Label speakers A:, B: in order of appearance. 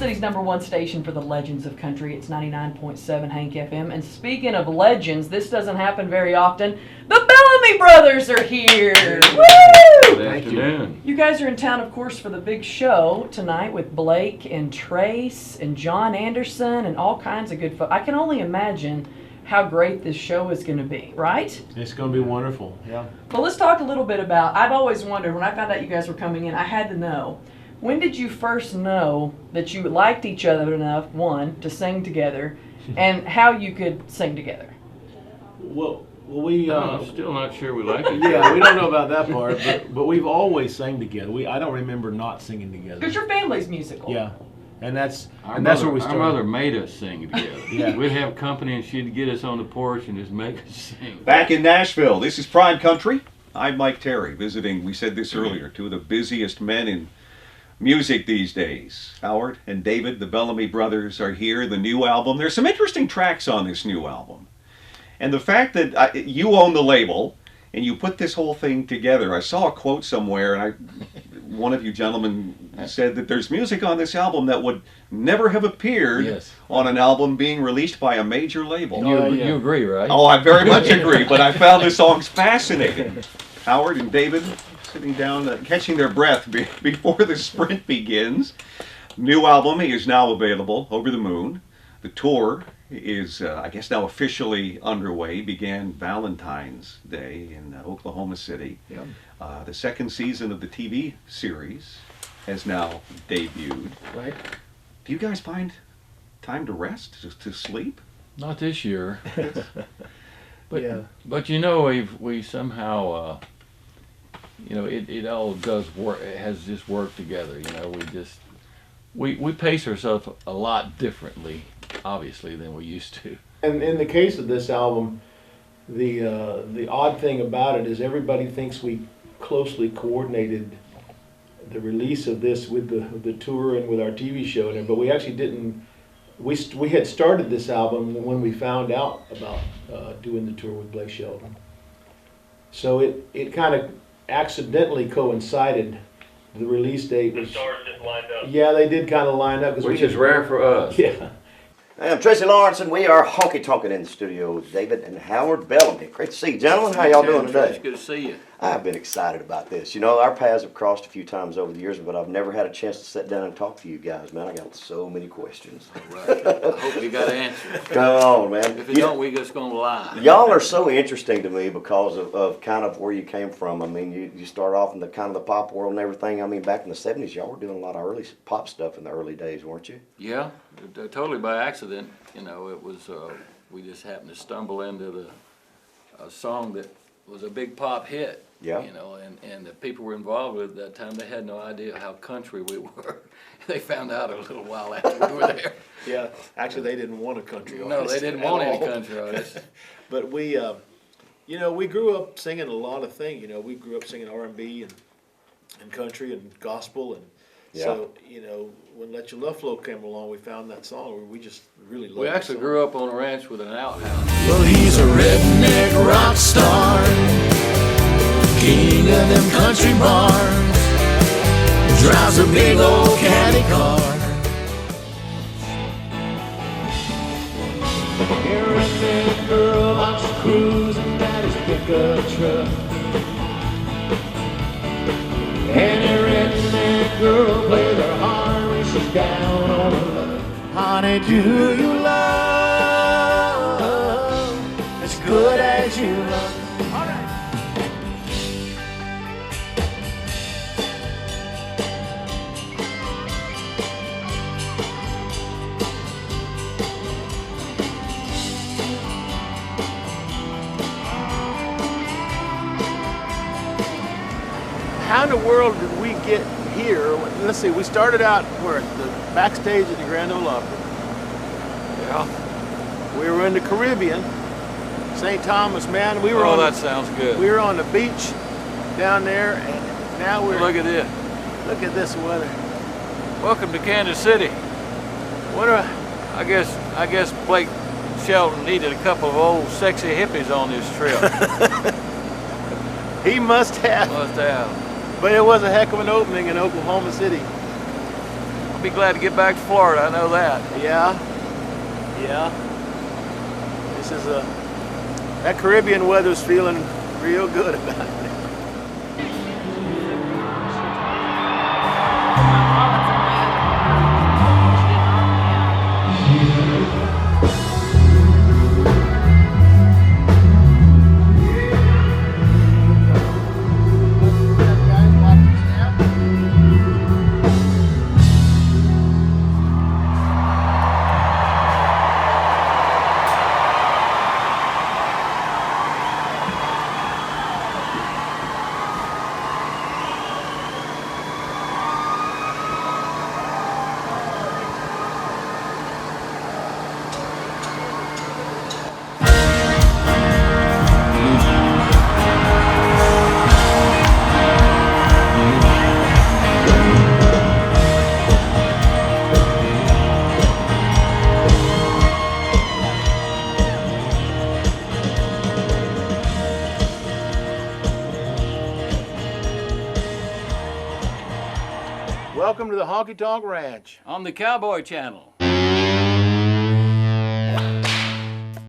A: City's #1 station for the legends of country. It's 99.7 Hank FM. And speaking of legends, this doesn't happen very often. The Bellamy Brothers are here. Woo!
B: Good afternoon.
A: You guys are in town, of course, for the big show tonight with Blake and Trace and John Anderson and all kinds of good folks. I can only imagine how great this show is going to be, right?
C: It's going to be wonderful, yeah.
A: Well, let's talk a little bit about, I've always wondered, when I found out you guys were coming in, I had to know, when did you first know that you liked each other enough, one, to sing together, and how you could sing together?
C: Well, we...
B: I'm still not sure we like it.
C: yeah, we don't know about that part, but we've always sang together. I don't remember not singing together.
A: Because your family's musical.
C: Yeah, and that's where we started.
B: Our mother made us sing together.
C: Yeah.
B: We'd have company and she'd get us on the porch and just make us sing.
D: Back in Nashville, this is Prime Country. I'm Mike Terry, visiting, we said this earlier, two of the busiest men in music these days. Howard and David, the Bellamy Brothers, are here. The new album. There's some interesting tracks on this new album. And the fact that you own the label and you put this whole thing together, I saw a quote somewhere, and one of you gentlemen said that there's music on this album that would never have appeared on an album being released by a major label.
B: You agree, right?
D: Oh, I very much agree, but I found the songs fascinating. Howard and David sitting down, catching their breath before the sprint begins. New album is now available, Over the Moon. The tour is, I guess, now officially underway. Began Valentine's Day in Oklahoma City.
C: Yeah.
D: The second season of the TV series has now debuted.
C: Right.
D: Do you guys find time to rest, to sleep?
B: Not this year. But
C: Yeah.
B: but you know we somehow you know it all does work. It has just worked together. You know we pace ourselves a lot differently, obviously, than we used to.
C: And in the case of this album, the odd thing about it is everybody thinks we closely coordinated the release of this with the tour and with our TV show, but we actually didn't. We had started this album when we found out about doing the tour with Blake Shelton. So it kind of accidentally coincided. The release date was. The stars didn't line up. Yeah, they did kind of line up.
B: Which is rare for us.
C: Yeah.
E: I'm Tracy Lawrence, and we are Honky Tonkin' in the studio with David and Howard Bellamy. Great to see you, gentlemen. How y'all doing today?
B: It's good to see you.
E: I've been excited about this. You know, our paths have crossed a few times over the years, but I've never had a chance to sit down and talk to you guys, man. I got so many questions.
B: Right. I hope you got answers.
E: Come on, man.
B: If you don't, we just gonna lie.
E: Y'all are so interesting to me because of kind of where you came from. I mean, you started off in the kind of the pop world and everything. I mean, back in the 70s, y'all were doing a lot of early pop stuff in the early days, weren't you?
B: Yeah, totally by accident. You know, it was we just happened to stumble into a song that was a big pop hit.
E: Yeah.
B: You know, and the people were involved with it at that time, they had no idea how country we were. They found out a little while after we were there.
C: Yeah, actually they didn't want a country artist.
B: No, they didn't want any country artists.
C: But we, you know, we grew up singing a lot of things. You know, we grew up singing R&B and country and gospel, and so you know, when Let Your Love Flow came along, we found that song where we just really loved it.
B: We actually grew up on a ranch with an outhouse.
F: Well, he's a redneck rock star, king of them country bars, drives a big old caddy car. A redneck girl likes to cruise in daddy's pickup truck, and a redneck girl plays her heart when she's down on her luck. Honey, do you love as good as you love?
C: How in the world did we get here? Let's see, we started out where the backstage at the Grand Ole Opry.
B: Yeah.
C: We were in the Caribbean, St. Thomas, man. We were
B: Oh,
C: on.
B: that sounds good.
C: We were on the beach down there, and now we're.
B: Look at this.
C: Look at this weather.
B: Welcome to Kansas City.
C: What a.
B: I guess Blake Shelton needed a couple of old sexy hippies on this trip.
C: He must have.
B: Must have.
C: But it was a heck of an opening in Oklahoma City.
B: I'll be glad to get back to Florida, I know that.
C: Yeah. This is that Caribbean weather's feeling real good about it. Welcome to the Honky Tonk Ranch.
B: On the Cowboy Channel.